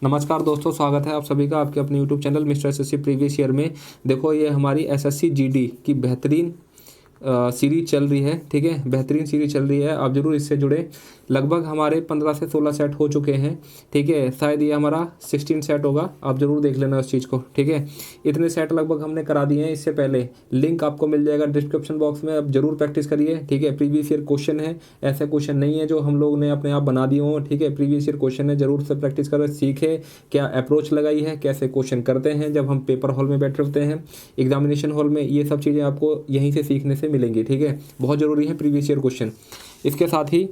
नमस्कार दोस्तों, स्वागत है आप सभी का आपके अपने YouTube channel mister SSC previous year में। देखो, ये हमारी एसएससी जीडी की बेहतरीन सीरीज चल रही है। ठीक है, बेहतरीन सीरीज चल रही है, आप जरूर इससे जुड़े। लगभग हमारे 15 से 16 सेट हो चुके हैं। ठीक है, शायद ये हमारा 16 सेट होगा, आप जरूर देख लेना उस चीज़ को। ठीक है, इतने सेट लगभग हमने करा दिए हैं इससे पहले। लिंक आपको मिल जाएगा डिस्क्रिप्शन बॉक्स में, आप जरूर प्रैक्टिस करिए। ठीक है, प्रीवियस ईयर क्वेश्चन है, ऐसे क्वेश्चन नहीं है जो हम लोग ने अपने आप बना दिए हों। ठीक है, प्रीवियस ईयर क्वेश्चन है, जरूर से प्रैक्टिस करें, सीखे क्या अप्रोच लगाई है, कैसे क्वेश्चन करते हैं जब हम पेपर हॉल में बैठे होते हैं, एग्जामिनेशन हॉल में। ये सब चीज़ें आपको यहीं से सीखने से मिलेंगी। ठीक है, बहुत ज़रूरी है प्रीवियस ईयर क्वेश्चन। इसके साथ ही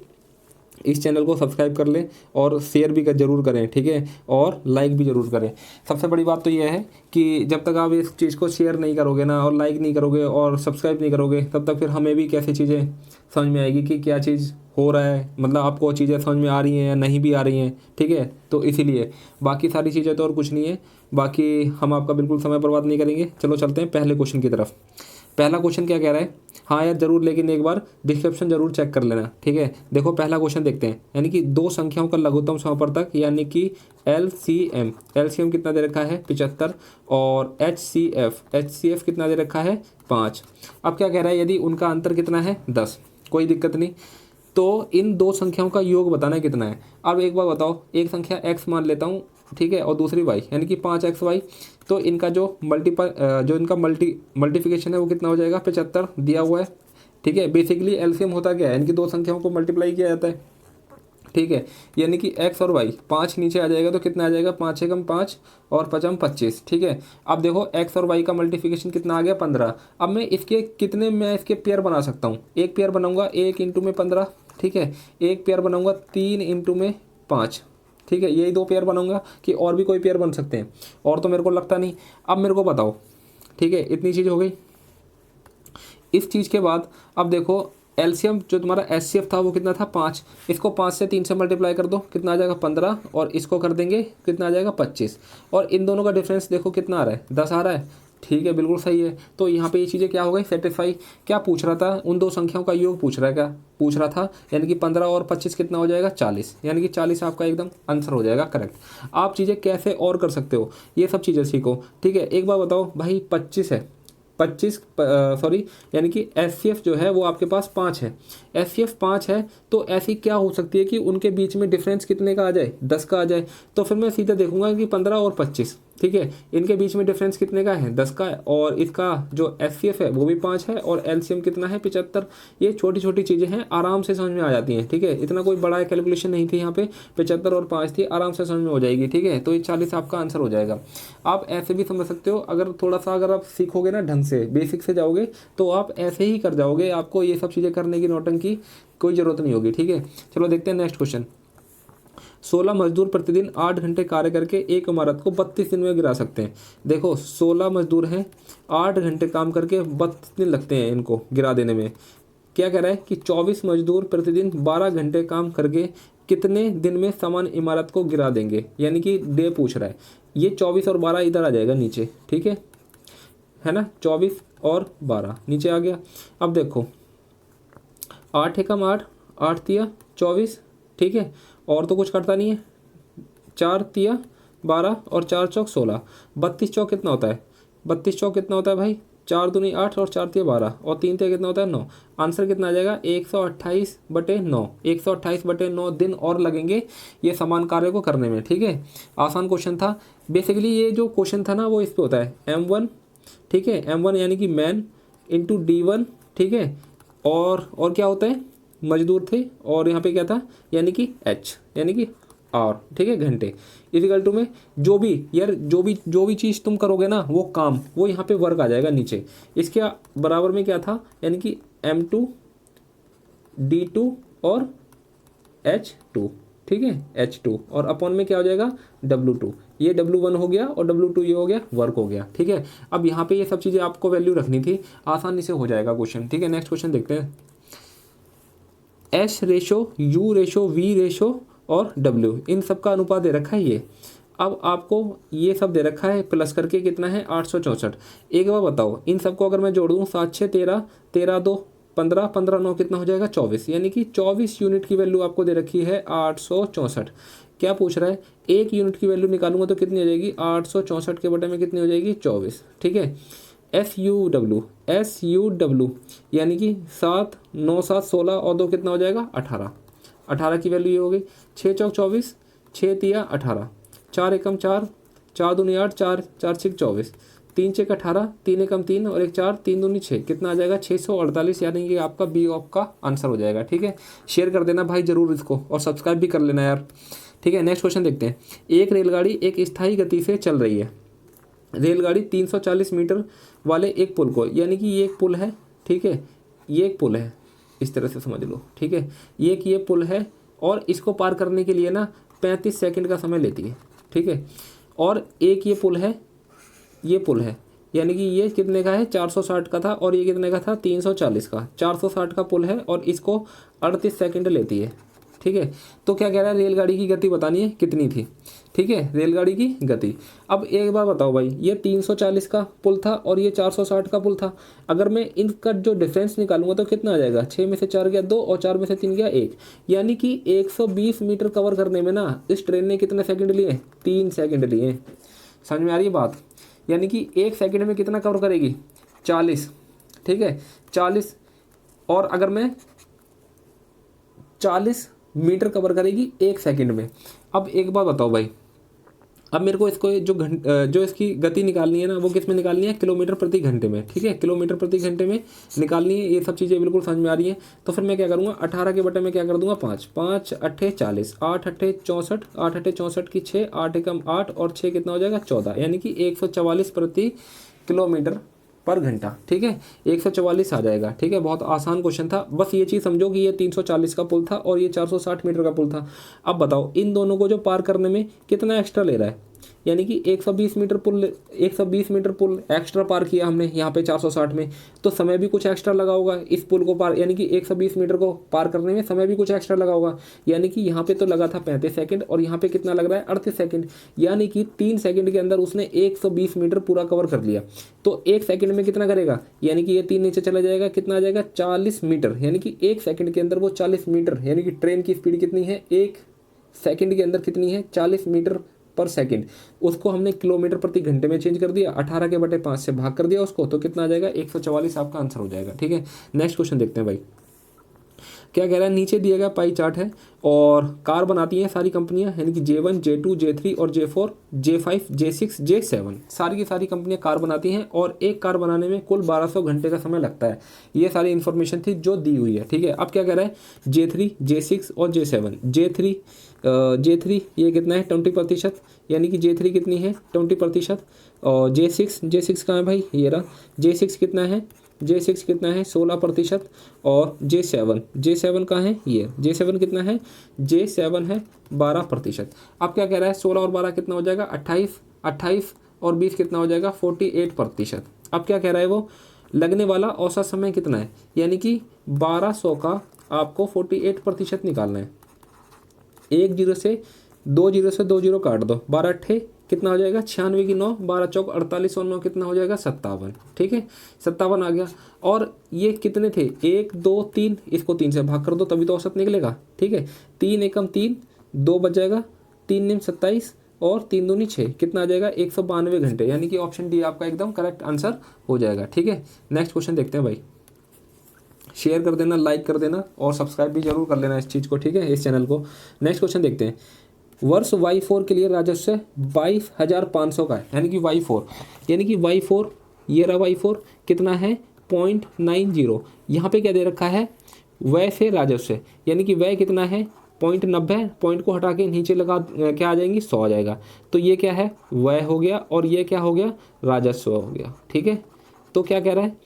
इस चैनल को सब्सक्राइब कर लें और शेयर भी जरूर करें। ठीक है, और लाइक भी जरूर करें। सबसे बड़ी बात तो यह है कि जब तक आप इस चीज़ को शेयर नहीं करोगे ना, और लाइक नहीं करोगे और सब्सक्राइब नहीं करोगे, तब तक फिर हमें भी कैसी चीज़ें समझ में आएगी कि क्या चीज़ हो रहा है, मतलब आपको चीज़ें समझ में आ रही हैं या नहीं भी आ रही हैं। ठीक है, तो इसीलिए बाकी सारी चीज़ें तो और कुछ नहीं है। बाकी हम आपका बिल्कुल समय बर्बाद नहीं करेंगे। चलो चलते हैं पहले क्वेश्चन की तरफ। पहला क्वेश्चन क्या कह रहा है? हाँ यार जरूर, लेकिन एक बार डिस्क्रिप्शन जरूर चेक कर लेना। ठीक है, देखो पहला क्वेश्चन देखते हैं, यानी कि दो संख्याओं का लघुत्तम समापवर्तक यानी कि LCM। LCM कितना दे रखा है? 75। और HCF कितना दे रखा है? 5। अब क्या कह रहा है? यदि उनका अंतर कितना है? 10। कोई दिक्कत नहीं, तो इन दो संख्याओं का योग बताना है कितना है। अब एक बार बताओ, एक संख्या x मान लेता हूँ, ठीक है, और दूसरी y, यानी कि 5xy। तो इनका जो मल्टीप्लिकेशन है वो कितना हो जाएगा? 75 दिया हुआ है। ठीक है, बेसिकली एलसीएम होता क्या है? इनकी दो संख्याओं को मल्टीप्लाई किया जाता है। ठीक है, यानी कि x और y, 5 नीचे आ जाएगा तो कितना आ जाएगा? 5 एकम 5 और 5 25। ठीक है, अब देखो x और y का मल्टीप्लिकेशन कितना आ गया? 15। अब मैं इसके पेयर बना सकता हूँ। एक पेयर बनाऊंगा 1 इंटू में 15। ठीक है, एक पेयर बनाऊंगा 3 इंटू में 5। ठीक है, यही दो पेयर बनाऊंगा कि और भी कोई पेयर बन सकते हैं? और तो मेरे को लगता नहीं। अब मेरे को बताओ, ठीक है, इतनी चीज़ हो गई। इस चीज़ के बाद अब देखो, एलसीएम जो तुम्हारा एचसीएफ था वो कितना था? 5। इसको 5 से 3 से मल्टीप्लाई कर दो, कितना आ जाएगा? 15। और इसको कर देंगे, कितना आ जाएगा? 25। और इन दोनों का डिफरेंस देखो कितना आ रहा है? 10 आ रहा है। ठीक है, बिल्कुल सही है। तो यहाँ पे ये चीज़ें क्या हो गई? सेटिस्फाई। क्या पूछ रहा था? उन दो संख्याओं का योग पूछ रहा है, क्या पूछ रहा था? यानी कि 15 और 25 कितना हो जाएगा? 40। यानी कि 40 आपका एकदम आंसर हो जाएगा करेक्ट। आप चीज़ें कैसे और कर सकते हो, ये सब चीज़ें सीखो। ठीक है, एक बार बताओ भाई, 25 है, 25 सॉरी, यानी कि एचसीएफ जो है वो आपके पास 5 है। एचसीएफ 5 है, तो ऐसी क्या हो सकती है कि उनके बीच में डिफरेंस कितने का आ जाए? 10 का आ जाए। तो फिर मैं सीधे देखूंगा कि 15 और 25, ठीक है, इनके बीच में डिफरेंस कितने का है? 10 का है। और इसका जो एचसीएफ है वो भी 5 है, और एलसीएम कितना है? 75। ये छोटी छोटी चीज़ें हैं, आराम से समझ में आ जाती हैं। ठीक है, इतना कोई बड़ा कैलकुलेशन नहीं थी यहाँ पे। 75 और 5 थी, आराम से समझ में हो जाएगी। ठीक है, तो ये 40 आपका आंसर हो जाएगा। आप ऐसे भी समझ सकते हो, अगर थोड़ा सा अगर आप सीखोगे ना ढंग से, बेसिक से जाओगे, तो आप ऐसे ही कर जाओगे। आपको ये सब चीज़ें करने की नौटंकी कोई ज़रूरत नहीं होगी। ठीक है, चलो देखते हैं नेक्स्ट क्वेश्चन। 16 मजदूर प्रतिदिन 8 घंटे कार्य करके एक इमारत को 32 दिन में गिरा सकते हैं। देखो 16 मजदूर हैं, 8 घंटे काम करके 32 दिन लगते हैं इनको गिरा देने में। क्या कह रहा है कि 24 मजदूर प्रतिदिन 12 घंटे काम करके कितने दिन में समान इमारत को गिरा देंगे? यानी कि डे पूछ रहा है। ये 24 और 12 इधर आ जाएगा नीचे। ठीक है ना, 24 और 12 नीचे आ गया। अब देखो 8 एकम 8, 8 तिया 24। ठीक है, और तो कुछ करता नहीं है। 4 तिया 12 और 4 चौक 16। 32 चौक कितना होता है? 32 चौक कितना होता है भाई? 4 दूनी 8 और 4 तिया 12 और 3 तिया कितना होता है? 9। आंसर कितना आ जाएगा? 128/9। 128/9 दिन और लगेंगे ये समान कार्य को करने में। ठीक है, आसान क्वेश्चन था। बेसिकली ये जो क्वेश्चन था ना वो इस पे होता है M1। ठीक है, M1 यानी कि मैन इंटू D1। ठीक है, और क्या होता है? मजदूर थे, और यहाँ पे क्या था? यानी कि H, यानी कि आवर। ठीक है, घंटे इक्वल टू में जो भी यार जो भी चीज़ तुम करोगे ना वो काम, वो यहाँ पे वर्क आ जाएगा नीचे। इसके बराबर में क्या था? यानी कि M2 D2 और H2। ठीक है, H2 और अपॉन में क्या हो जाएगा? W2। ये W1 हो गया और W2 ये हो गया, वर्क हो गया। ठीक है, अब यहाँ पे ये सब चीज़ें आपको वैल्यू रखनी थी, आसानी से हो जाएगा क्वेश्चन। ठीक है, नेक्स्ट क्वेश्चन देखते हैं। S ratio, U ratio, V ratio और W, इन सब का अनुपात दे रखा है ये। अब आपको ये सब दे रखा है, प्लस करके कितना है? 864। एक बार बताओ, इन सबको अगर मैं जोड़ दूँ, 7 6 13, 13 2 15, 15 9 कितना हो जाएगा? 24। यानी कि 24 यूनिट की वैल्यू आपको दे रखी है 864। क्या पूछ रहा है, 1 यूनिट की वैल्यू निकालूंगा तो कितनी हो जाएगी, 864 के बटे में कितनी हो जाएगी, 24। ठीक है, SU W यानी कि 7 9 7 16 और 2 कितना हो जाएगा, 18। 18 की वैल्यू ये हो गई। 6 चौक 24, 6 तिया 18, 4 एकम 4, 4 दूनी 8, 4 4 6 24, 3 छक 18, 3 एकम 3 और 1 4, 3 दूनी 6, कितना आ जाएगा 648, यानी कि आपका बी ऑप का आंसर हो जाएगा। ठीक है, शेयर कर देना भाई जरूर इसको और सब्सक्राइब भी कर लेना यार। ठीक है, नेक्स्ट क्वेश्चन देखते हैं। एक रेलगाड़ी एक स्थायी गति से चल रही है। रेलगाड़ी 340 मीटर वाले एक पुल को, यानी कि ये एक पुल है, ठीक है, ये एक पुल है, इस तरह से समझ लो। ठीक है, ये पुल है और इसको पार करने के लिए ना 35 सेकंड का समय लेती है। ठीक है, और एक ये पुल है, ये पुल है, यानी कि ये कितने का है, 460 का था और ये कितने का था, 340 का। 460 का पुल है और इसको 38 सेकंड लेती है। ठीक है, तो क्या कह रहा है, रेलगाड़ी की गति बतानी है कितनी थी। ठीक है, रेलगाड़ी की गति। अब एक बार बताओ भाई, ये 340 का पुल था और ये 460 का पुल था। अगर मैं इनका जो डिफरेंस निकालूंगा तो कितना आ जाएगा, 6 में से 4 गया 2 और 4 में से 3 गया 1, यानी कि 120 मीटर कवर करने में ना इस ट्रेन ने कितने सेकंड लिए, 3 सेकंड लिए। समझ में आ रही है बात, यानी कि 1 सेकंड में कितना कवर करेगी, 40। ठीक है, 40, और अगर मैं 40 मीटर कवर करेगी 1 सेकंड में। अब एक बात बताओ भाई, अब मेरे को इसको जो इसकी गति निकालनी है ना, वो किस में निकालनी है, किलोमीटर प्रति घंटे में। ठीक है, किलोमीटर प्रति घंटे में निकालनी है। ये सब चीज़ें बिल्कुल समझ में आ रही है। तो फिर मैं क्या करूँगा, 18 के बटे में क्या कर दूंगा, 5 5 अट्ठे 40, 8 अट्ठे 64, 8 अट्ठे 64 की 6, 8 एकम 8 और 6 कितना हो जाएगा, 14, यानी कि 144 प्रति किलोमीटर पर घंटा। ठीक है, 144 आ जाएगा। ठीक है, बहुत आसान क्वेश्चन था। बस ये चीज़ समझो कि ये 340 का पुल था और ये 460 मीटर का पुल था। अब बताओ इन दोनों को जो पार करने में कितना एक्स्ट्रा ले रहा है, यानी कि 120 मीटर पुल एक्स्ट्रा पार किया हमने यहाँ पे 460 में, तो समय भी कुछ एक्स्ट्रा लगा होगा इस पुल को पार, यानी कि 120 मीटर को पार करने में समय भी कुछ एक्स्ट्रा लगा होगा। यानी कि यहाँ पे तो लगा था 35 सेकंड और यहाँ पे कितना लग रहा है, 38 सेकंड, यानी कि 3 सेकंड के अंदर उसने 120 मीटर पूरा कवर कर लिया। तो 1 सेकंड में कितना करेगा, यानी कि ये 3 नीचे चला जाएगा, कितना आ जाएगा, 40 मीटर, यानी कि 1 सेकंड के अंदर वो 40 मीटर, यानी कि ट्रेन की स्पीड कितनी है, 1 सेकंड के अंदर कितनी है, 40 मीटर पर सेकंड। उसको हमने किलोमीटर प्रति घंटे में चेंज कर दिया, 18 के बटे 5 से भाग कर दिया उसको, तो कितना आ जाएगा, 144 आपका आंसर हो जाएगा। ठीक है, नेक्स्ट क्वेश्चन देखते हैं भाई, क्या कह रहा है, नीचे दिया गया पाई चार्ट है और कार बनाती हैं सारी कंपनियां, यानी कि J1 J2 J3 और J4 J5 J6 J7 सारी की सारी कंपनियां कार बनाती हैं और एक कार बनाने में कुल 1200 घंटे का समय लगता है। ये सारी इन्फॉर्मेशन थी जो दी हुई है। ठीक है, अब क्या कह रहा है, J3 J6 और J7, J3 ये कितना है, 20%, यानी कि J3 कितनी है, 20%, और J6 कहाँ है भाई, ये रहा, J6 कितना है, J6 कितना है, 16%, और J7 कहाँ है, ये J7 कितना है, J7 है 12%। अब क्या कह रहा है, 16 और 12 कितना हो जाएगा, 28 और 20 कितना हो जाएगा, 48%। अब क्या कह रहा है वो, लगने वाला औसत समय कितना है, यानी कि 1200 का आपको 48% निकालना है। 1 जीरो से 2 जीरो काट दो, 12 अट्ठे कितना हो जाएगा, 96 की 9, 12 चौक 48 और 9 कितना हो जाएगा, 57। ठीक है, 57 आ गया। और ये कितने थे, 1 2 3, इसको 3 से भाग कर दो तभी तो औसत निकलेगा। ठीक है, 3 एकम 3, 2 बच जाएगा, 3 निम 27 और 3 दूनी 6, कितना आ जाएगा, 192 घंटे, यानी कि ऑप्शन डी आपका एकदम करेक्ट आंसर हो जाएगा। ठीक है, नेक्स्ट क्वेश्चन देखते हैं भाई, शेयर कर देना, लाइक कर देना और सब्सक्राइब भी जरूर कर लेना इस चीज़ को। ठीक है, इस चैनल को। नेक्स्ट क्वेश्चन देखते हैं, वर्ष Y4 के लिए राजस्व 22,500 का है, यानी कि Y4, यानी कि Y4, ये रहा Y4 कितना है, 0.90। यहाँ पे क्या दे रखा है, व्यय से राजस्व, यानी कि व्यय कितना है, 0.90, पॉइंट को हटा के नीचे लगा क्या आ जाएंगी, 100 आ जाएगा। तो ये क्या है, व्यय हो गया और ये क्या हो गया, राजस्व हो गया। ठीक है, तो क्या कह रहा है,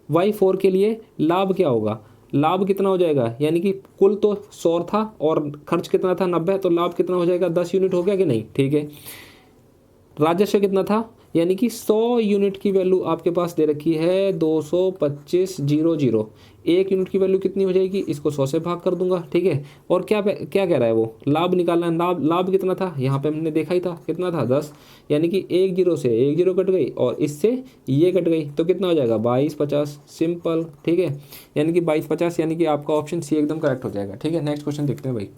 Y4 के लिए लाभ क्या होगा, लाभ कितना हो जाएगा, यानी कि कुल तो 100 था और खर्च कितना था, 90, तो लाभ कितना हो जाएगा, 10 यूनिट हो गया कि नहीं। ठीक है, राजस्व कितना था, यानी कि 100 यूनिट की वैल्यू आपके पास दे रखी है 225,000। 1 यूनिट की वैल्यू कितनी हो जाएगी, इसको 100 से भाग कर दूंगा। ठीक है, और क्या क्या कह रहा है वो, लाभ निकालना है। लाभ कितना था, यहाँ पे हमने देखा ही था, कितना था, 10, यानी कि 1 जीरो से 1 जीरो कट गई और इससे ये कट गई, तो कितना हो जाएगा, 2250, सिंपल। ठीक है, यानी कि 2250, यानी कि आपका ऑप्शन सी एकदम करेक्ट हो जाएगा। ठीक है, नेक्स्ट क्वेश्चन देखते हैं भाई,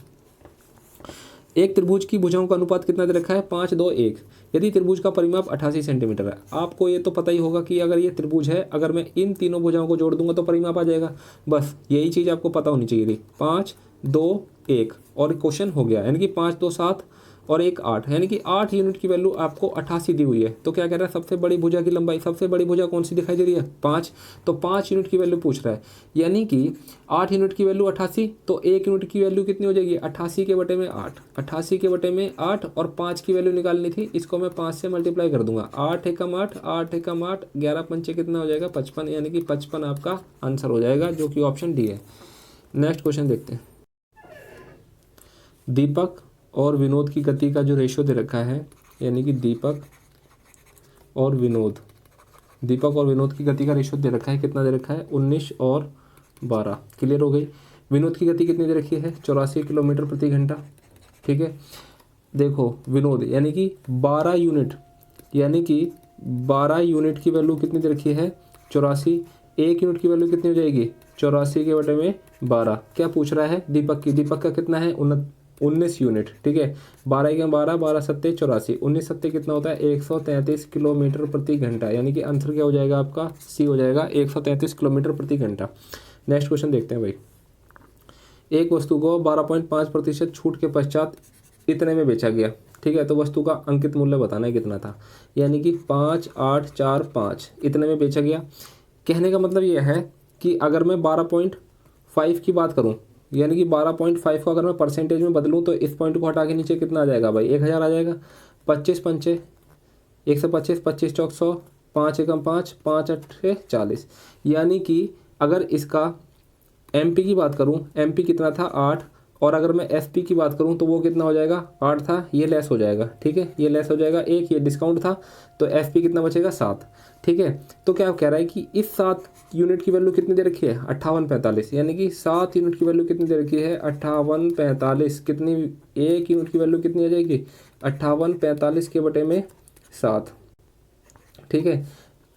एक त्रिभुज की भुजाओं का अनुपात कितना दे रखा है 5:2:1। यदि त्रिभुज का परिमाप 88 सेंटीमीटर है, आपको ये तो पता ही होगा कि अगर ये त्रिभुज है, अगर मैं इन तीनों भुजाओं को जोड़ दूंगा तो परिमाप आ जाएगा। बस यही चीज़ आपको पता होनी चाहिए थी। 5:2:1 और क्वेश्चन हो गया, यानी कि 5:2:7 और 1:8, यानी कि 8 यूनिट की वैल्यू आपको 88 दी हुई है। तो क्या कह रहा है, सबसे बड़ी भुजा की लंबाई, सबसे बड़ी भुजा कौन सी दिखाई दे रही है 5, तो 5 यूनिट की वैल्यू पूछ रहा है। यानी कि 8 यूनिट की वैल्यू 88, तो 1 यूनिट की वैल्यू कितनी हो जाएगी 88 के बटे में 8, 88 के बटे में 8 और 5 की वैल्यू निकालनी थी, इसको मैं 5 से मल्टीप्लाई कर दूंगा। 8 एकम 8, 8 एकम 8, 11 पंचे कितना हो जाएगा 55, यानी कि 55 आपका आंसर हो जाएगा, जो कि ऑप्शन डी है। नेक्स्ट क्वेश्चन देखते हैं। दीपक और विनोद की गति का जो रेशियो दे रखा है, यानी कि दीपक और विनोद की गति का रेशियो दे रखा है, कितना दे रखा है 19 और 12। क्लियर हो गई। विनोद की गति कितनी दे रखी है 84 किलोमीटर प्रति घंटा। ठीक है, देखो विनोद यानी कि 12 यूनिट, यानी कि 12 यूनिट की वैल्यू कितनी दे रखी है 84। 1 यूनिट की वैल्यू कितनी हो जाएगी 84 के बटे में 12। क्या पूछ रहा है दीपक की, दीपक का कितना है 19 यूनिट। ठीक है, 12 के 12, 12 सत्ते 84, 19 सत्ते कितना होता है 133 किलोमीटर प्रति घंटा, यानी कि आंसर क्या हो जाएगा आपका सी हो जाएगा 133 किलोमीटर प्रति घंटा। नेक्स्ट क्वेश्चन देखते हैं भाई। एक वस्तु को 12.5% छूट के पश्चात इतने में बेचा गया। ठीक है, तो वस्तु का अंकित मूल्य बताना है कितना था, यानी कि 5845 इतने में बेचा गया। कहने का मतलब यह है कि अगर मैं 12.5 की बात करूं, यानी कि 12.5 को अगर मैं परसेंटेज में बदलूं तो इस पॉइंट को हटा के नीचे कितना आ जाएगा भाई 1000 आ जाएगा। 25 पंचे 125, 25 चौक 100, 5 एकम 5, 5 अट्ठे 40। यानी कि अगर इसका एमपी की बात करूं, एमपी कितना था 8, और अगर मैं एसपी की बात करूं तो वो कितना हो जाएगा 8 था, ये लेस हो जाएगा। ठीक है, ये लेस हो जाएगा, एक ये डिस्काउंट था, तो एसपी कितना बचेगा 7। ठीक है, तो क्या कह रहा है कि इस 7 यूनिट की वैल्यू कितनी दे रखी है 5845, यानी कि 7 यूनिट की वैल्यू कितनी दे रखी है 5845। कितनी 1 यूनिट की वैल्यू कितनी आ जाएगी 5845 के बटे में 7। ठीक है,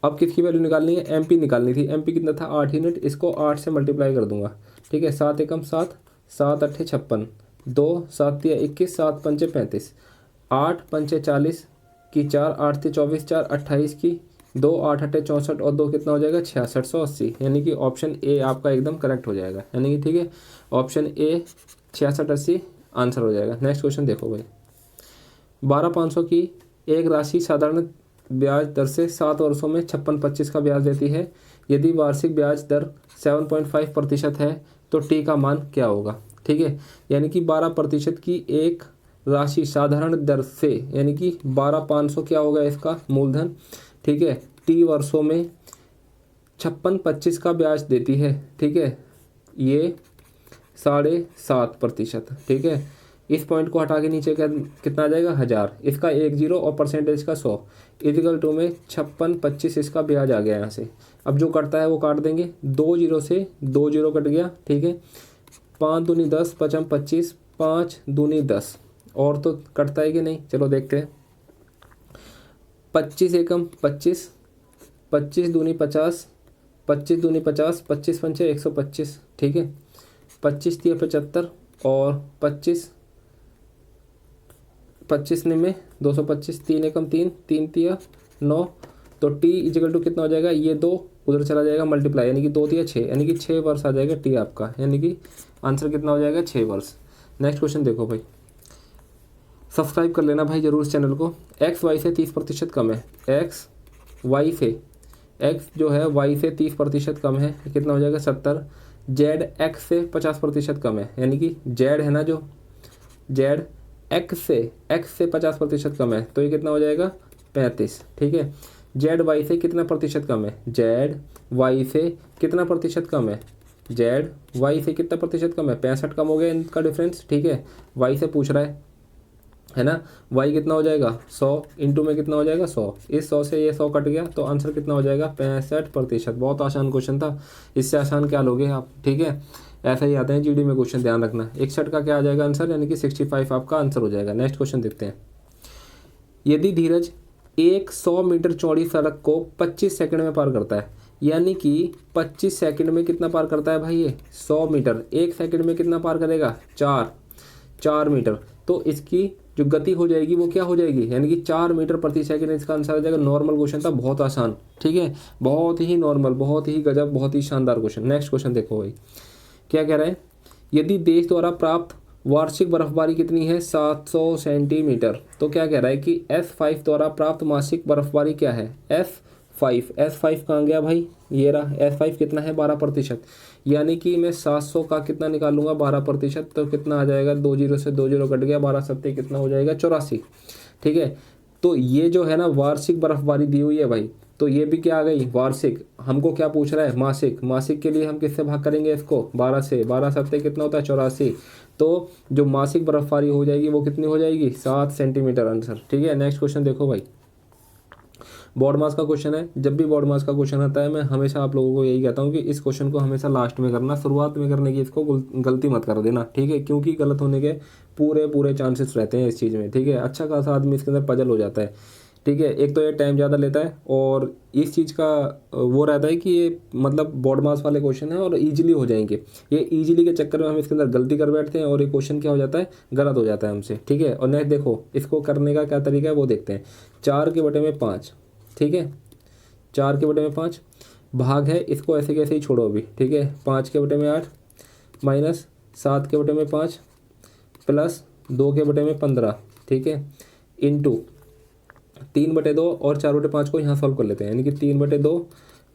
अब किसकी वैल्यू निकालनी है एमपी निकालनी थी। एमपी कितना था 8 यूनिट, इसको 8 से मल्टीप्लाई कर दूंगा। ठीक है, 7 एकम 7, 7 अट्ठे 56, 2 7 तिया 21, 7 पंचे 35, 8 पंचे 40 की 4, 8 ती 24, 4 28 की 2, 8 अट्ठे 64 और 2 कितना हो जाएगा 6680, यानी कि ऑप्शन ए आपका एकदम करेक्ट हो जाएगा। यानी कि ठीक है, ऑप्शन ए 6680 आंसर हो जाएगा। नेक्स्ट क्वेश्चन देखो भाई। 12500 की एक राशि साधारण ब्याज दर से 7 वर्षों में 56.25 का ब्याज देती है। यदि वार्षिक ब्याज दर 7.5% है तो टी का मान क्या होगा। ठीक है, यानी कि 12% की एक राशि साधारण दर से, यानी कि 12500 क्या होगा इसका मूलधन। ठीक है, टी वर्षों में 56.25 का ब्याज देती है। ठीक है, ये 7.5%। ठीक है, इस पॉइंट को हटा के नीचे कितना आ जाएगा 1000, इसका 1 0 और परसेंटेज का 100 इजिकल टू में 56.25 इसका ब्याज आ गया यहाँ से। अब जो कटता है वो काट देंगे, 2 0 से 2 0 कट गया। ठीक है, 5 दूनी 10, 55 25, 5 दूनी 10, और तो कटता है कि नहीं चलो देखते हैं। 25 एकम 25, 25 दूनी 50, 25 दूनी 50, 25 पंचे 125। ठीक है, 25 तिया 75 और 25 में 225, 3 एकम 3, 3 तिया 9, तो टी इजिकल टू कितना हो जाएगा, ये 2 उधर चला जाएगा मल्टीप्लाई, यानी कि 2 तिया 6, यानी कि 6 वर्ष आ जाएगा टी आपका, यानी कि आंसर कितना हो जाएगा 6 वर्ष। नेक्स्ट क्वेश्चन देखो भाई, सब्सक्राइब कर लेना भाई जरूर इस चैनल को। एक्स वाई से 30% कम है, एक्स जो है वाई से 30% कम है, कितना हो जाएगा 70। जेड एक्स से 50% कम है, यानी कि जेड है ना, जो जेड एक्स से 50% कम है, तो ये कितना हो जाएगा 35। ठीक है, जेड वाई से कितना प्रतिशत कम है, जेड वाई से कितना प्रतिशत कम है, जेड वाई से कितना प्रतिशत कम है 65 कम हो गया इनका डिफरेंस। ठीक है, वाई से पूछ रहा है ना, वाई कितना हो जाएगा 100 इंटू में कितना हो जाएगा 100, इस 100 से ये 100 कट गया, तो आंसर कितना हो जाएगा 65%। बहुत आसान क्वेश्चन था, इससे आसान क्या लोगे आप। ठीक है, ऐसा ही आते हैं जीडी में क्वेश्चन, ध्यान रखना। 61 का क्या आ जाएगा आंसर, यानी कि 65 आपका आंसर हो जाएगा। नेक्स्ट क्वेश्चन देखते हैं। यदि धीरज एक 100 मीटर चौड़ी सड़क को 25 सेकंड में पार करता है, यानी कि 25 सेकंड में कितना पार करता है भाई, ये 100 मीटर 1 सेकंड में कितना पार करेगा 4 मीटर, तो इसकी जो गति हो जाएगी वो क्या हो जाएगी, यानी कि 4 मीटर प्रति सेकंड इसका आंसर आ जाएगा। नॉर्मल क्वेश्चन था, बहुत आसान, ठीक है, बहुत ही नॉर्मल, बहुत ही गजब, बहुत ही शानदार क्वेश्चन। नेक्स्ट क्वेश्चन देखो भाई, क्या कह रहे हैं, यदि देश द्वारा प्राप्त वार्षिक बर्फबारी कितनी है, 700 सेंटीमीटर। तो क्या कह रहा है कि S5 द्वारा प्राप्त मासिक बर्फबारी क्या है, S5 कहाँ गया भाई, ये रहा S5 कितना है, 12%। यानी कि मैं 700 का कितना निकालूंगा, 12%, तो कितना आ जाएगा, 2 जीरो से 2 जीरो कट गया, 12 सत्ते कितना हो जाएगा, 84, ठीक है। तो ये जो है ना वार्षिक बर्फबारी दी हुई है भाई, तो ये भी क्या आ गई वार्षिक। हमको क्या पूछ रहा है, मासिक। मासिक के लिए हम किससे भाग करेंगे इसको, 12 से, 12 सत्ते कितना होता है, 84। तो जो मासिक बर्फबारी हो जाएगी वो कितनी हो जाएगी, 7 सेंटीमीटर आंसर, ठीक है। नेक्स्ट क्वेश्चन देखो भाई, बोर्ड मास का क्वेश्चन है। जब भी बोर्ड मास का क्वेश्चन आता है मैं हमेशा आप लोगों को यही कहता हूँ कि इस क्वेश्चन को हमेशा लास्ट में करना, शुरुआत में करने की इसको गलती मत कर देना, ठीक है, क्योंकि गलत होने के पूरे पूरे चांसेस रहते हैं इस चीज़ में, ठीक है। अच्छा खासा आदमी इसके अंदर पजल हो जाता है, ठीक है। एक तो ये टाइम ज़्यादा लेता है और इस चीज़ का वो रहता है कि ये मतलब बोर्ड मास वाले क्वेश्चन है और ईजिली हो जाएंगे। ये ईजिली के चक्कर में हम इसके अंदर गलती कर बैठते हैं और ये क्वेश्चन क्या हो जाता है, गलत हो जाता है हमसे, ठीक है। और नेक्स्ट देखो इसको करने का क्या तरीका है वो देखते हैं। 4/5, ठीक है, 4/5 भाग है, इसको ऐसे कैसे ही छोड़ो अभी, ठीक है। 5/8 माइनस 7/5 प्लस 2/15, ठीक है, इंटू 3/2 और 4/5 को यहाँ सॉल्व कर लेते हैं, यानी कि 3/2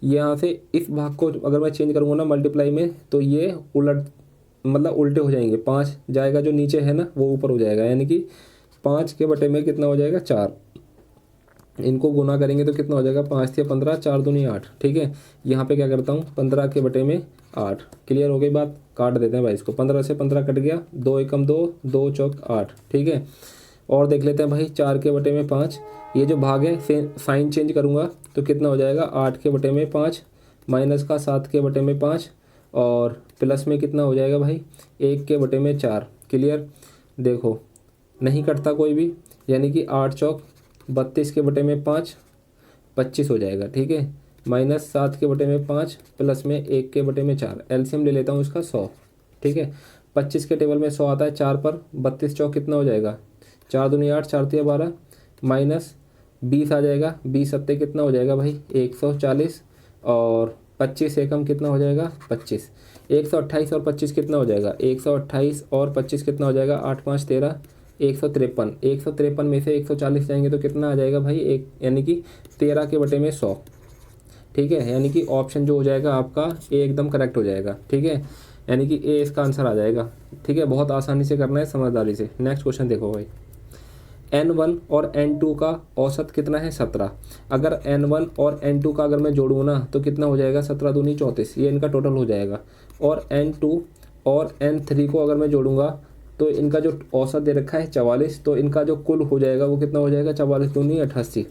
यहाँ से इस भाग को अगर मैं चेंज करूँगा ना मल्टीप्लाई में, तो ये उलट मतलब उल्टे हो जाएंगे, 5 जाएगा जो नीचे है ना वो ऊपर हो जाएगा, यानी कि 5/में कितना हो जाएगा, 4। इनको गुना करेंगे तो कितना हो जाएगा, 5 से 15, 4 दूनी 8, ठीक है। यहाँ पे क्या करता हूँ, 15/8। क्लियर हो गई बात, काट देते हैं भाई इसको, 15 से 15 कट गया, 2 एकम 2, 2 चौक 8, ठीक है। और देख लेते हैं भाई 4/5, ये जो भाग है साइन चेंज करूँगा तो कितना हो जाएगा, 8/5 माइनस का 7/5 और प्लस में कितना हो जाएगा भाई, 1/4। क्लियर, देखो नहीं कटता कोई भी, यानी कि 8 चौक 32/5 25 हो जाएगा, ठीक है, माइनस 7/5 प्लस में 1/4। एलसीएम ले लेता हूँ इसका 100, ठीक है। 25 के टेबल में 100 आता है 4 पर, 32 चौक कितना हो जाएगा, 4 दूनी 8, 4 तिया 12 माइनस 20 आ जाएगा, 20 सत्ते कितना हो जाएगा भाई, 140 और 25 एकम कितना हो जाएगा, 25। 128 और 25 कितना हो जाएगा, 128 और 25 कितना हो जाएगा, 8 5 13, 153। 153 में से 140 जाएंगे तो कितना आ जाएगा भाई, एक, यानी कि 13/100, ठीक है। यानी कि ऑप्शन जो हो जाएगा आपका ए एकदम करेक्ट हो जाएगा, ठीक है, यानी कि ए इसका आंसर आ जाएगा, ठीक है। बहुत आसानी से करना है, समझदारी से। नेक्स्ट क्वेश्चन देखो भाई, N1 और N2 का औसत कितना है, 17। अगर N1 और N2 का अगर मैं जोड़ूँ ना तो कितना हो जाएगा, 17 दूनी 34, ये इनका टोटल हो जाएगा। और N2 और N3 को अगर मैं जोड़ूंगा तो इनका जो औसत दे रखा है 44, तो इनका जो कुल हो जाएगा वो कितना हो जाएगा, 44 दूनी 88।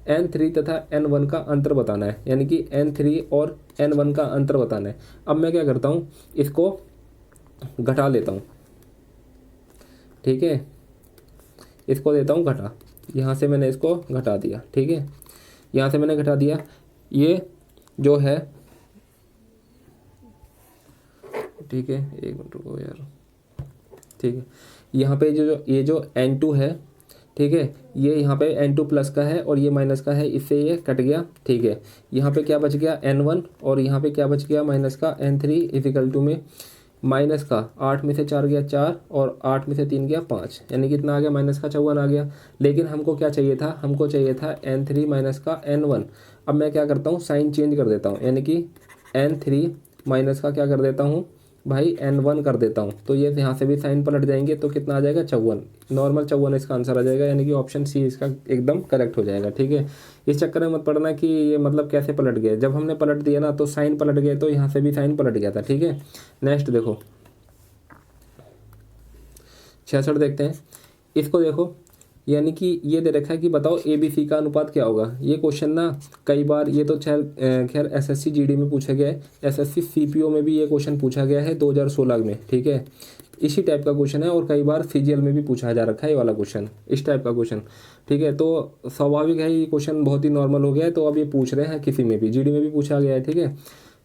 N3 तथा N1 का अंतर बताना है, यानी कि N3 और N1 का अंतर बताना है। अब मैं क्या करता हूँ, इसको घटा लेता हूँ, ठीक है, इसको देता हूँ घटा, यहाँ से मैंने इसको घटा दिया, ठीक है, यहाँ से मैंने घटा दिया। ये जो है, ठीक है, एक मिनट रुको यार, ठीक है, यहाँ पे ये जो N2 है, ठीक है, ये यहाँ पे N2 प्लस का है और ये माइनस का है, इससे ये कट गया, ठीक है। यहाँ पे क्या बच गया, N1 और यहाँ पे क्या बच गया, माइनस का N3 इजिकल टू में माइनस का 8 में से 4 गया 4 और 8 में से 3 गया 5, यानी कितना आ गया, माइनस का 54 आ गया। लेकिन हमको क्या चाहिए था, हमको चाहिए था N3 माइनस का N1। अब मैं क्या करता हूँ, साइन चेंज कर देता हूँ, यानी कि N3 माइनस का क्या कर देता हूँ भाई, N1 कर देता हूँ, तो ये यहाँ से भी साइन पलट जाएंगे तो कितना आ जाएगा, 54, नॉर्मल 54 इसका आंसर आ जाएगा, यानी कि ऑप्शन सी इसका एकदम करेक्ट हो जाएगा, ठीक है। इस चक्कर में मत पड़ना कि ये मतलब कैसे पलट गया, जब हमने पलट दिया ना तो साइन पलट गया, तो यहाँ से भी साइन पलट गया था, ठीक है। नेक्स्ट देखो 66 देखते हैं, इसको देखो, यानी कि ये दे रखा है कि बताओ ABC का अनुपात क्या होगा। ये क्वेश्चन ना कई बार, ये तो खैर SSC GD में पूछा गया है, SSC CPO में भी ये क्वेश्चन पूछा गया है 2016 में, ठीक है। इसी टाइप का क्वेश्चन है और कई बार CGL में भी पूछा जा रखा है ये वाला क्वेश्चन, इस टाइप का क्वेश्चन, ठीक है। तो स्वाभाविक है ये क्वेश्चन बहुत ही नॉर्मल हो गया है, तो अब ये पूछ रहे हैं किसी में भी, GD में भी पूछा गया है, ठीक है।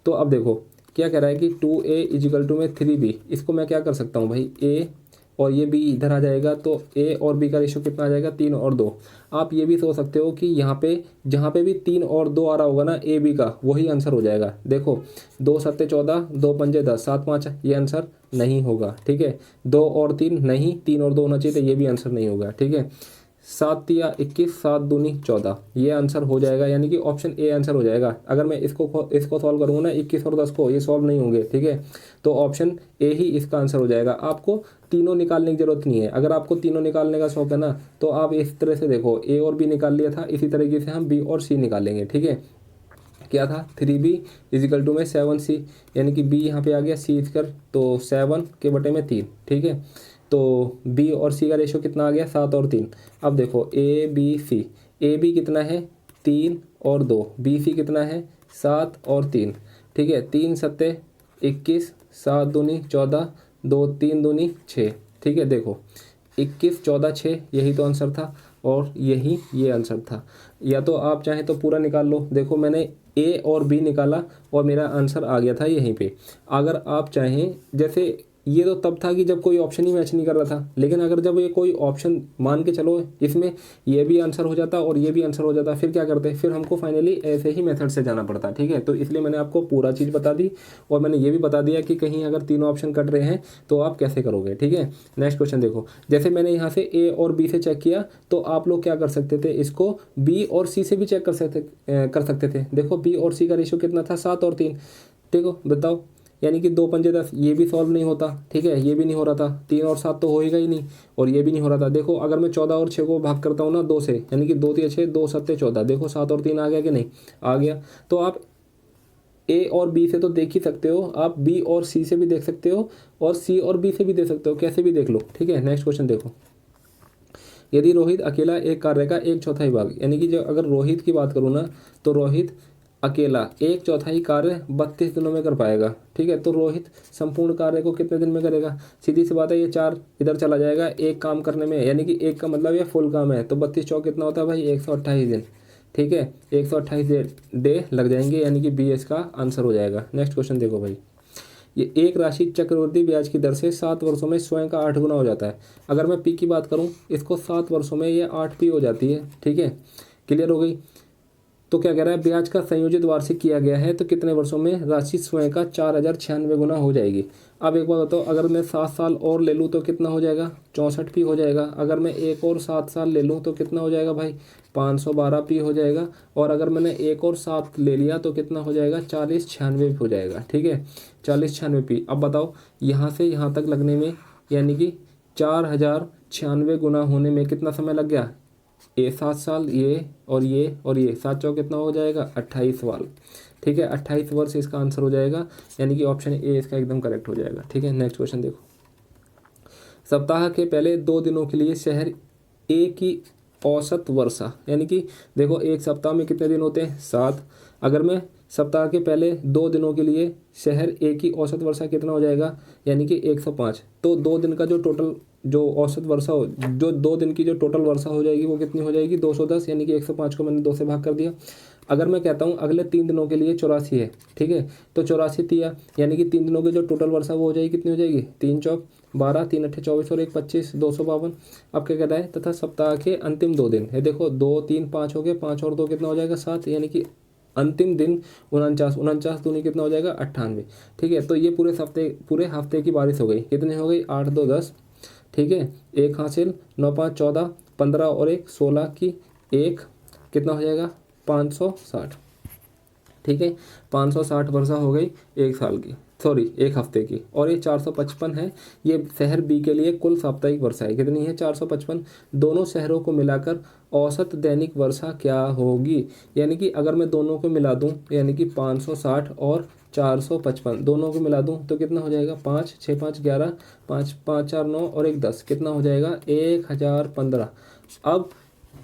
तो अब देखो क्या कह रहा है कि 2A इजिकल टू में 3B, इसको मैं क्या कर सकता हूँ भाई, A और ये बी इधर आ जाएगा, तो ए और बी का रेशो कितना आ जाएगा 3 और 2। आप ये भी सोच सकते हो कि यहाँ पे जहाँ पे भी 3 और 2 आ रहा होगा ना ए बी का, वही आंसर हो जाएगा। देखो 2 सत्ते 14, 2 पंजे 10, 7 5, ये आंसर नहीं होगा। ठीक है, 2 और 3 नहीं, 3 और 2 होना चाहिए, तो ये भी आंसर नहीं होगा। ठीक है, 7 तिया 21, 7 दूनी 14, ये आंसर हो जाएगा, यानी कि ऑप्शन ए आंसर हो जाएगा। अगर मैं इसको सॉल्व करूँगा ना 21 और 10 को, ये सॉल्व नहीं होंगे। ठीक है, तो ऑप्शन ए ही इसका आंसर हो जाएगा। आपको तीनों निकालने की जरूरत नहीं है। अगर आपको तीनों निकालने का शौक है ना, तो आप इस तरह से देखो, ए और बी निकाल लिया था, इसी तरीके से हम बी और सी निकालेंगे। ठीक है, क्या था 3b इजिकल टू में 7c, यानी कि b यहाँ पे आ गया, c स्क्वायर तो 7 के बटे में 3। ठीक है, तो b और c का रेशो कितना आ गया 7 और 3। अब देखो a b c, a b कितना है 3 और 2, b c कितना है 7 और 3। ठीक है, 3 सत्ते 21, 7 दूनी 14, 2 3 दूनी 6। ठीक है, देखो 21 14 6, यही तो आंसर था और यही ये आंसर था। या तो आप चाहें तो पूरा निकाल लो। देखो मैंने ए और बी निकाला और मेरा आंसर आ गया था यहीं पे। अगर आप चाहें, जैसे ये तो तब था कि जब कोई ऑप्शन ही मैच नहीं कर रहा था, लेकिन अगर जब ये कोई ऑप्शन मान के चलो इसमें ये भी आंसर हो जाता और ये भी आंसर हो जाता, फिर क्या करते, फिर हमको फाइनली ऐसे ही मेथड से जाना पड़ता। ठीक है, तो इसलिए मैंने आपको पूरा चीज़ बता दी और मैंने ये भी बता दिया कि कहीं अगर तीनों ऑप्शन कट रहे हैं तो आप कैसे करोगे। ठीक है, नेक्स्ट क्वेश्चन देखो, जैसे मैंने यहाँ से ए और बी से चेक किया, तो आप लोग क्या कर सकते थे, इसको बी और सी से भी चेक कर सकते थे। देखो बी और सी का रेशो कितना था 7 और 3। देखो बताओ, यानी कि 2 पंजे 10, ये भी सॉल्व नहीं होता। ठीक है, ये भी नहीं हो रहा था, 3 और 7 तो होएगा ही नहीं, और ये भी नहीं हो रहा था। देखो अगर मैं 14 और 6 को भाग करता हूँ ना 2 से, यानी कि 2 तिया 6, 2 सत्ते 14, देखो 7 और 3 आ गया कि नहीं, आ गया। तो आप ए और बी से तो देख ही सकते हो, आप बी और सी से भी देख सकते हो और सी और बी से भी देख सकते हो, कैसे भी देख लो। ठीक है, नेक्स्ट क्वेश्चन देखो, यदि रोहित अकेला एक कार्य का 1/4 भाग, यानी कि जो अगर रोहित की बात करूँ ना, तो रोहित अकेला 1/4 कार्य 32 दिनों में कर पाएगा। ठीक है, तो रोहित संपूर्ण कार्य को कितने दिन में करेगा। सीधी सी बात है, ये 4 इधर चला जाएगा एक काम करने में, यानी कि एक का मतलब ये फुल काम है, तो 32 चौक कितना होता है भाई 128 दिन। ठीक है, 128 डे लग जाएंगे, यानी कि बी इसका आंसर हो जाएगा। नेक्स्ट क्वेश्चन देखो भाई, ये एक राशि चक्रवृद्धि ब्याज की दर से 7 वर्षों में स्वयं का 8 गुना हो जाता है। अगर मैं पी की बात करूं, इसको 7 वर्षों में ये 8 पी हो जाती है। ठीक है, क्लियर हो गई। तो क्या कह रहा है, ब्याज का संयोजित वार्षिक किया गया है तो कितने वर्षों में राशि स्वयं का 4096 गुना हो जाएगी। अब एक बात बताओ, अगर मैं 7 साल और ले लूँ तो कितना हो जाएगा 64 पी हो जाएगा। अगर मैं एक और 7 साल ले लूँ तो कितना हो जाएगा भाई 512 पी हो जाएगा। और अगर मैंने एक और 7 ले लिया तो कितना हो जाएगा 4096 हो जाएगा। ठीक है, 4096 पी। अब बताओ यहाँ से यहाँ तक लगने में, यानी कि 4096 गुना होने में कितना समय लग गया, ये 7 साल, ये और ये और ये 7 चौक कितना हो जाएगा 28 साल। ठीक है, 28 वर्ष इसका आंसर हो जाएगा, यानी कि ऑप्शन ए इसका एकदम करेक्ट हो जाएगा। ठीक है, नेक्स्ट क्वेश्चन देखो, सप्ताह के पहले 2 दिनों के लिए शहर ए की औसत वर्षा, यानी कि देखो एक सप्ताह में कितने दिन होते हैं 7। अगर मैं सप्ताह के पहले 2 दिनों के लिए शहर ए की औसत वर्षा कितना हो जाएगा, यानी कि 105। तो 2 दिन का जो टोटल जो औसत वर्षा हो, जो 2 दिन की जो टोटल वर्षा हो जाएगी वो कितनी हो जाएगी 210, यानी कि 105 को मैंने 2 से भाग कर दिया। अगर मैं कहता हूँ अगले 3 दिनों के लिए 84 है, ठीक है, तो 84 तिया, यानी कि 3 दिनों की जो टोटल वर्षा वो हो जाएगी कितनी हो जाएगी 3 चौक 12, 3 अट्ठे 24 और 1 25, 252। अब क्या कहता है, तथा सप्ताह के अंतिम 2 दिन है, देखो 2 3 5 हो गए, 5 और 2 कितना हो जाएगा 7, यानी कि अंतिम दिन 49, 49 दूनी कितना हो जाएगा 98। ठीक है, तो ये पूरे हफ्ते की बारिश हो गई, कितनी हो गई 8 2 10। ठीक है, 1 हासिल, 9 5 14, 15 और 1 16 की 1 कितना हो जाएगा 560। ठीक है, 560 वर्षा हो गई एक साल की, सॉरी एक हफ्ते की। और ये 455 है, ये शहर बी के लिए कुल साप्ताहिक वर्षा है, कितनी है 455। दोनों शहरों को मिलाकर औसत दैनिक वर्षा क्या होगी, यानी कि अगर मैं दोनों को मिला दूं, यानी कि 560 और 455 दोनों को मिला दूं तो कितना हो जाएगा 5 6 5 11, 5 5 4 9 और 1 10, कितना हो जाएगा 1015। अब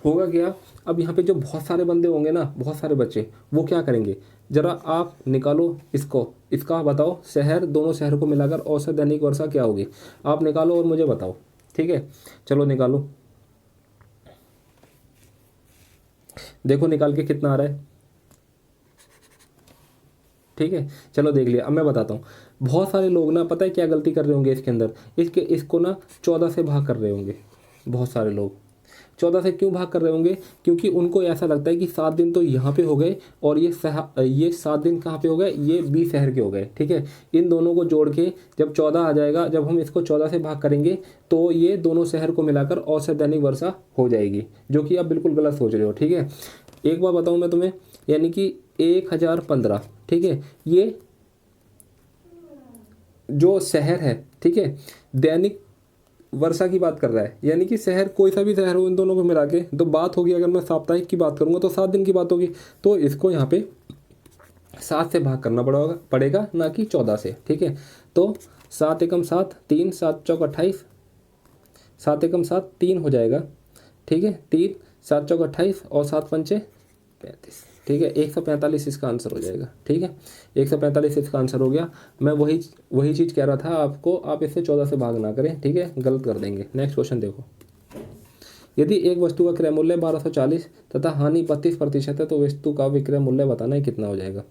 होगा क्या, अब यहाँ पे जो बहुत सारे बंदे होंगे ना, बहुत सारे बच्चे, वो क्या करेंगे, जरा आप निकालो इसको, इसका बताओ शहर, दोनों शहर को मिलाकर औसत दैनिक वर्षा क्या होगी, आप निकालो और मुझे बताओ। ठीक है, चलो निकालो, देखो निकाल के कितना आ रहा है। ठीक है, चलो देख लिया। अब मैं बताता हूँ, बहुत सारे लोग ना पता है क्या गलती कर रहे होंगे इसके अंदर, इसको ना 14 से भाग कर रहे होंगे। बहुत सारे लोग 14 से क्यों भाग कर रहे होंगे, क्योंकि उनको ऐसा लगता है कि 7 दिन तो यहाँ पे हो गए और ये 7 दिन कहाँ पे हो गए, ये बी शहर के हो गए। ठीक है, इन दोनों को जोड़ के जब 14 आ जाएगा, जब हम इसको 14 से भाग करेंगे तो ये दोनों शहर को मिलाकर औसत दैनिक वर्षा हो जाएगी, जो कि आप बिल्कुल गलत सोच रहे हो। ठीक है, एक बार बताऊँ मैं तुम्हें, यानी कि 1015, ठीक है, ये जो शहर है, ठीक है, दैनिक वर्षा की बात कर रहा है, यानी कि शहर कोई सा भी शहर हो, इन दोनों को मिला के तो बात होगी। अगर मैं साप्ताहिक की बात करूंगा तो 7 दिन की बात होगी, तो इसको यहाँ पे 7 से भाग करना पड़ेगा ना कि 14 से। ठीक है, तो 7 एकम 7, 3, 7 चौक 28, 7 एकम 7 3 हो जाएगा। ठीक है, 3, 7 चौक 28 और 7 पंचे 35। ठीक है, 145 इसका आंसर हो जाएगा। ठीक है, 145 इसका आंसर हो गया। मैं वही चीज़ कह रहा था आपको, आप इससे 14 से भाग ना करें। ठीक है, गलत कर देंगे। नेक्स्ट क्वेश्चन देखो, यदि एक वस्तु का क्रय मूल्य 1240 तथा हानि 32% है तो वस्तु का विक्रय मूल्य बताना है कितना हो जाएगा।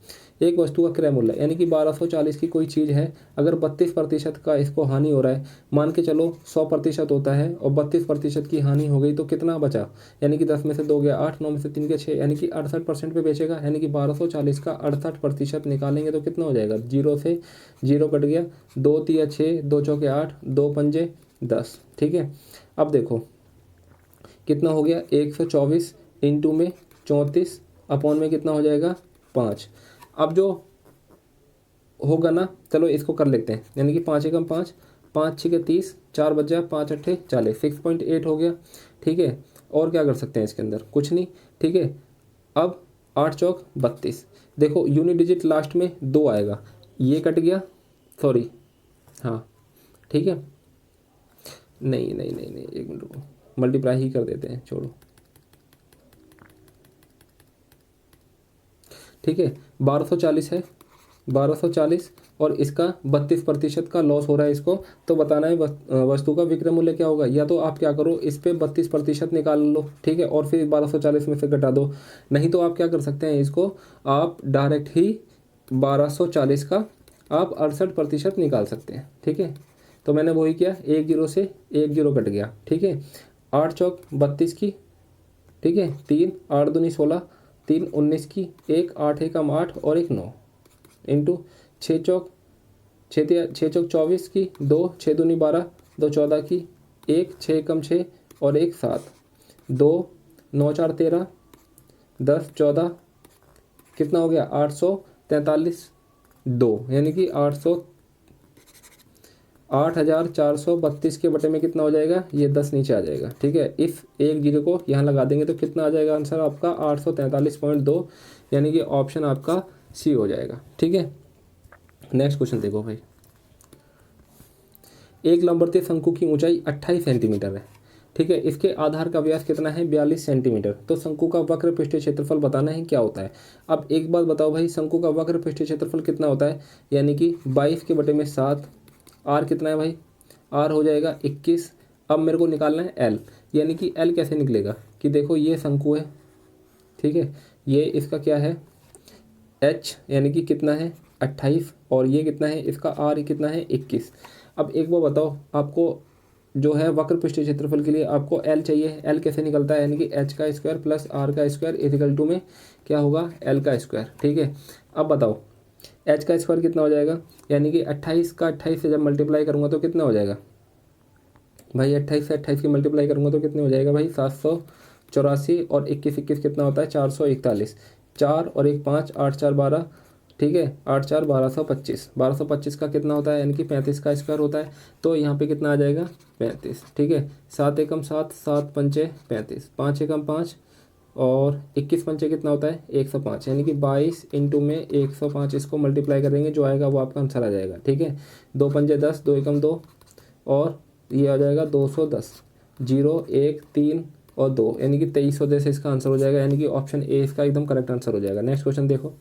एक वस्तु का क्रय मूल्य यानी कि 1240 की कोई चीज़ है, अगर 32% का इसको हानि हो रहा है, मान के चलो 100% होता है और 32% की हानि हो गई तो कितना बचा, यानी कि 10 में से 2 गया 8, 9 में से 3 गया 6, यानी कि 68% पे बेचेगा। यानी कि 1240 का 68% निकालेंगे तो कितना हो जाएगा, 0 से 0 कट गया, 2 तिया 6, 2 चौके 8, 2 पंजे 10। ठीक है, अब देखो कितना हो गया, 124 इंटू में 34 अपॉन में कितना हो जाएगा 5। अब जो होगा ना, चलो इसको कर लेते हैं, यानी कि 5 एकम 5, 5 6 के 30, 4 बच जाए, 5 8 40, 6.8 हो गया। ठीक है, और क्या कर सकते हैं इसके अंदर, कुछ नहीं। ठीक है, अब 8 चौक 32, देखो यूनिट डिजिट लास्ट में 2 आएगा, ये कट गया, सॉरी हाँ ठीक है, नहीं नहीं नहीं नहीं, एक मिनट रुको, मल्टीप्लाई ही कर देते हैं, छोड़ो। ठीक है, 1240 है, 1240 और इसका 32% का लॉस हो रहा है इसको, तो बताना है वस्तु का विक्रय मूल्य क्या होगा। या तो आप क्या करो, इस पे 32% निकाल लो, ठीक है, और फिर 1240 में से घटा दो। नहीं तो आप क्या कर सकते हैं, इसको आप डायरेक्ट ही 1240 का आप 68% निकाल सकते हैं। ठीक है, तो मैंने वही किया, 1 0 से 1 0 कट गया। ठीक है, 8 चौक 32 की, ठीक है, 3 8 दूनी 16, 3 19 की, 1 8 एकम 8 और 1 9 इंटू 6 चौक 24 की, 2 6 दूनी 12, 2 14 की, 1 6 एकम 6 और 1 7, 2 9 4 13, 10 14, कितना हो गया 843, 2 यानी कि 8432 के बटे में कितना हो जाएगा, ये 10 नीचे आ जाएगा। ठीक है, इस 1 0 को यहाँ लगा देंगे तो कितना आ जाएगा आंसर आपका 843.2, यानी कि ऑप्शन आपका सी हो जाएगा। ठीक है, नेक्स्ट क्वेश्चन देखो भाई, एक लंबवतीय शंकु की ऊंचाई 28 सेंटीमीटर है। ठीक है, इसके आधार का व्यास कितना है, 42 सेंटीमीटर। तो शंकु का वक्र पृष्ठीय क्षेत्रफल बताना है क्या होता है। अब एक बात बताओ भाई, शंकु का वक्र पृष्ठीय क्षेत्रफल कितना होता है, यानी कि 22 के बटे में 7, आर कितना है भाई, आर हो जाएगा 21। अब मेरे को निकालना है एल, यानी कि एल कैसे निकलेगा, कि देखो ये शंकु है, ठीक है, ये इसका क्या है एच, यानी कि कितना है 28, और ये कितना है इसका आर कितना है 21। अब एक बार बताओ, आपको जो है वक्र पृष्ठीय क्षेत्रफल के लिए आपको एल चाहिए, एल कैसे निकलता है, यानी कि एच का स्क्वायर प्लस आर का स्क्वायर इक्वल टू में क्या होगा एल का स्क्वायर। ठीक है, अब बताओ एच का स्क्वायर कितना हो जाएगा, यानी कि 28 का 28 से जब मल्टीप्लाई करूँगा तो कितना हो जाएगा भाई, 28 से 28 की मल्टीप्लाई करूँगा तो कितने हो जाएगा भाई 784, और 21 21 कितना होता है 441, 4 और 1 5, 8 4 12, ठीक है, 8 4 1225, 1225 का कितना होता है, यानी कि 35 का स्क्वायर होता है, तो यहाँ पे कितना आ जाएगा 35। ठीक है, 7 एकम 7, 7 पंचे 35, 5 एकम 5 और 21 पंचे कितना होता है 105, यानी कि 22 इंटू में 105, इसको मल्टीप्लाई करेंगे जो आएगा वो आपका आंसर आ जाएगा। ठीक है, 2 पंजे 10, 2 एकम 2 और ये आ जाएगा 210, 0 1 3 और 2, यानी कि 2310 से इसका आंसर हो जाएगा, यानी कि ऑप्शन ए इसका एकदम करेक्ट आंसर हो जाएगा। नेक्स्ट क्वेश्चन देखो,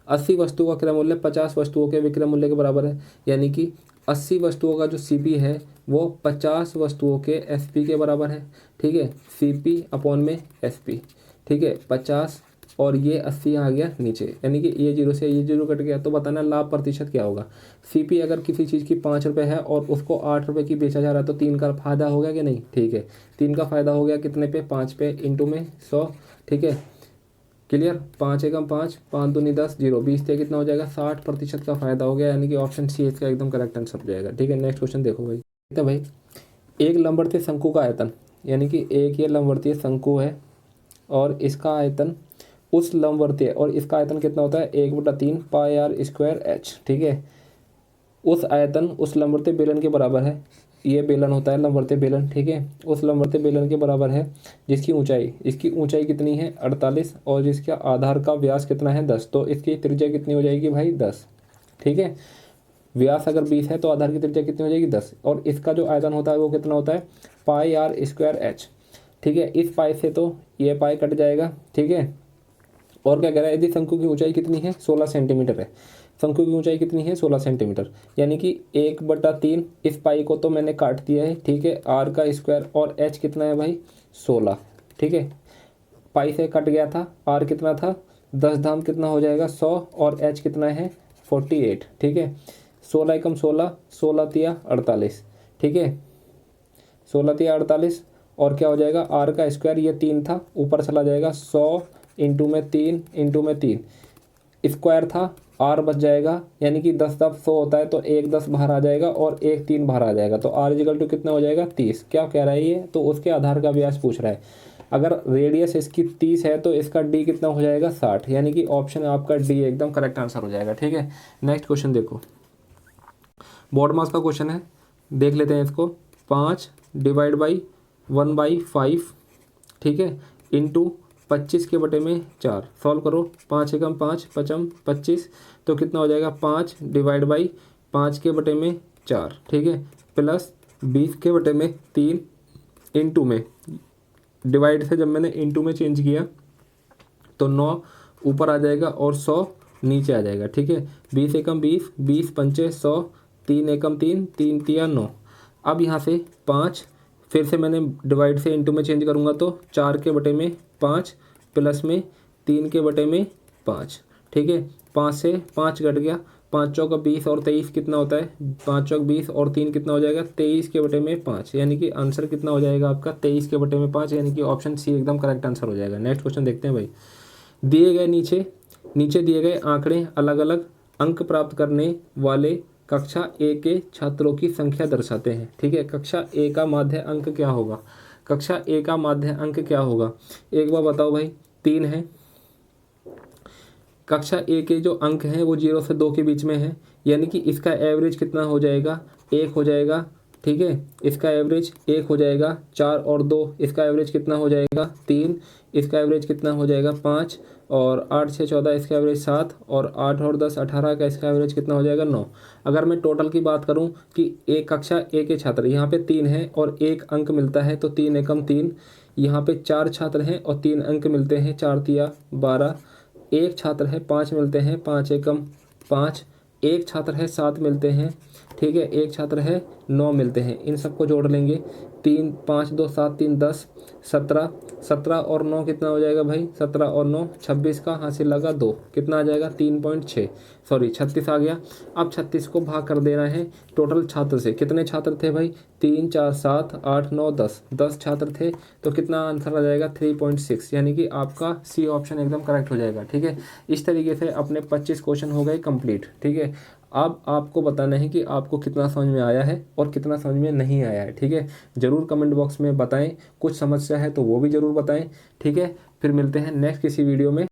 80 वस्तुओं का क्रय मूल्य 50 वस्तुओं के विक्रय मूल्य के बराबर है, यानी कि 80 वस्तुओं का जो सीपी है वो 50 वस्तुओं के एसपी के बराबर है। ठीक है, सीपी अपॉन में एसपी। ठीक है, 50 और ये 80 आ गया नीचे, यानी कि ये 0 से ये 0 कट गया। तो बताना लाभ प्रतिशत क्या होगा। सीपी अगर किसी चीज़ की 5 रुपये है और उसको 8 रुपये की बेचा जा रहा है तो 3 का फायदा हो गया कि नहीं। ठीक है, 3 का फायदा हो गया कितने पे, 5 पे, इंटू में 100। ठीक है, क्लियर। 5 एकम 5, 5 दूनी 10, 0 20 से कितना हो जाएगा, 60% का फायदा हो गया, यानी कि ऑप्शन सी इसका एकदम करेक्ट आंसर हो जाएगा। ठीक है, नेक्स्ट क्वेश्चन देखो भाई। तो भाई एक लंबवर्तीय शंकु का आयतन, यानी कि एक ये लंबवर्तीय शंकु है और इसका आयतन उस लंबवर्तीय, और इसका आयतन कितना होता है 1/3 पाई आर स्क्वायर एच। ठीक है, उस आयतन उस लंबवर्तीय बेलन के बराबर है। ये बेलन होता है लंबवर्तीय बेलन। ठीक है, उस लंबवर्तीय बेलन के बराबर है जिसकी ऊंचाई, इसकी ऊंचाई कितनी है 48 और जिसका आधार का व्यास कितना है 10। तो इसकी त्रिज्या कितनी हो जाएगी भाई 10। ठीक है, व्यास अगर 20 है तो आधार की त्रिज्या कितनी हो जाएगी 10, और इसका जो आयतन होता है वो कितना होता है पाई आर स्क्वायर एच। ठीक है, इस पाई से तो ये पाई कट जाएगा। ठीक है, और क्या कह रहा है, यदि शंकु की ऊंचाई कितनी है 16 सेंटीमीटर है। शंकु की ऊंचाई कितनी है 16 सेंटीमीटर, यानी कि 1/3 इस पाई को तो मैंने काट दिया है। ठीक है, आर का स्क्वायर और एच कितना है भाई 16। ठीक है, पाई से कट गया था, आर कितना था 10 धाम कितना हो जाएगा 100 और एच कितना है 48। ठीक है, 16 एकम 16, 16 तिया 48। ठीक है, 16 तिया 48 और क्या हो जाएगा आर का स्क्वायर, ये 3 था ऊपर चला जाएगा 100 इंटू में 3 इंटू में 3 स्क्वायर था, आर बच जाएगा, यानी कि 10 10 100 होता है तो 1 10 बाहर आ जाएगा और 1 3 बाहर आ जाएगा। तो आर इजिकल टू कितना हो जाएगा 30। क्या कह रहा है ये, तो उसके आधार का व्यास पूछ रहा है। अगर रेडियस इसकी 30 है तो इसका डी कितना हो जाएगा 60, यानी कि ऑप्शन आपका डी एकदम करेक्ट आंसर हो जाएगा। ठीक है, नेक्स्ट क्वेश्चन देखो, बोर्ड मास का क्वेश्चन है, देख लेते हैं इसको। 5 डिवाइड बाई 1/5, ठीक है, इंटू 25 के बटे में 4, सॉल्व करो। 5 एकम 5 पचम 25, तो कितना हो जाएगा 5 डिवाइड बाई 5 के बटे में 4। ठीक है, प्लस 20 के बटे में 3 इंटू में, डिवाइड से जब मैंने इंटू में चेंज किया तो 9 ऊपर आ जाएगा और 100 नीचे आ जाएगा। ठीक है, 20 एकम 20, 20 पंचे 100, 3 एकम 3, 3 तिया 9। अब यहाँ से 5 फिर से मैंने डिवाइड से इंटू में चेंज करूँगा तो 4 के बटे में 5 प्लस में 3 के बटे में 5। ठीक है, 5 से 5 घट गया, 5 चौक 20 और 23 कितना होता है 5 चौक 20 और 3 कितना हो जाएगा 23 के बटे में 5, यानी कि आंसर कितना हो जाएगा आपका 23 के बटे में 5, यानी कि ऑप्शन सी एकदम करेक्ट आंसर हो जाएगा। नेक्स्ट क्वेश्चन देखते हैं भाई। दिए गए नीचे दिए गए आंकड़े अलग अलग अंक प्राप्त करने वाले कक्षा ए के छात्रों की संख्या दर्शाते हैं। ठीक है, कक्षा ए का माध्य अंक क्या होगा, कक्षा ए का माध्य अंक क्या होगा, एक बार बताओ भाई। 3 है, कक्षा ए के जो अंक हैं वो 0 से 2 के बीच में है, यानी कि इसका एवरेज कितना हो जाएगा 1 हो जाएगा। ठीक है, इसका एवरेज 1 हो जाएगा। 4 और 2 इसका एवरेज कितना हो जाएगा 3, इसका एवरेज कितना हो जाएगा 5, और 8 6 14 इसका एवरेज 7, और 8 और 10 18 का इसका एवरेज कितना हो जाएगा 9। अगर मैं टोटल की बात करूं कि एक कक्षा ए के छात्र यहाँ पे 3 हैं और 1 अंक मिलता है तो 3 एकम 3, यहाँ पे 4 छात्र हैं और 3 अंक मिलते हैं, 4 तिया 12। एक छात्र है 5 मिलते हैं, 5 एकम 5। एक छात्र है 7 मिलते हैं। ठीक है, एक छात्र है 9 मिलते हैं। इन सबको जोड़ लेंगे, 3 5 2 7 3 10 17, 17 और 9 कितना हो जाएगा भाई 17 और 9 26 का हासिल लगा 2, कितना आ जाएगा 3.6, सॉरी 36 आ गया। अब 36 को भाग कर देना है टोटल छात्र से। कितने छात्र थे भाई 3 4 7 8 9 10, 10 छात्र थे, तो कितना आंसर आ जाएगा 3.6, यानी कि आपका सी ऑप्शन एकदम करेक्ट हो जाएगा। ठीक है, इस तरीके से अपने 25 क्वेश्चन हो गए कंप्लीट। ठीक है, अब आपको बताना है कि आपको कितना समझ में आया है और कितना समझ में नहीं आया है। ठीक है, ज़रूर कमेंट बॉक्स में बताएं, कुछ समस्या है तो वो भी ज़रूर बताएं। ठीक है, फिर मिलते हैं नेक्स्ट किसी वीडियो में।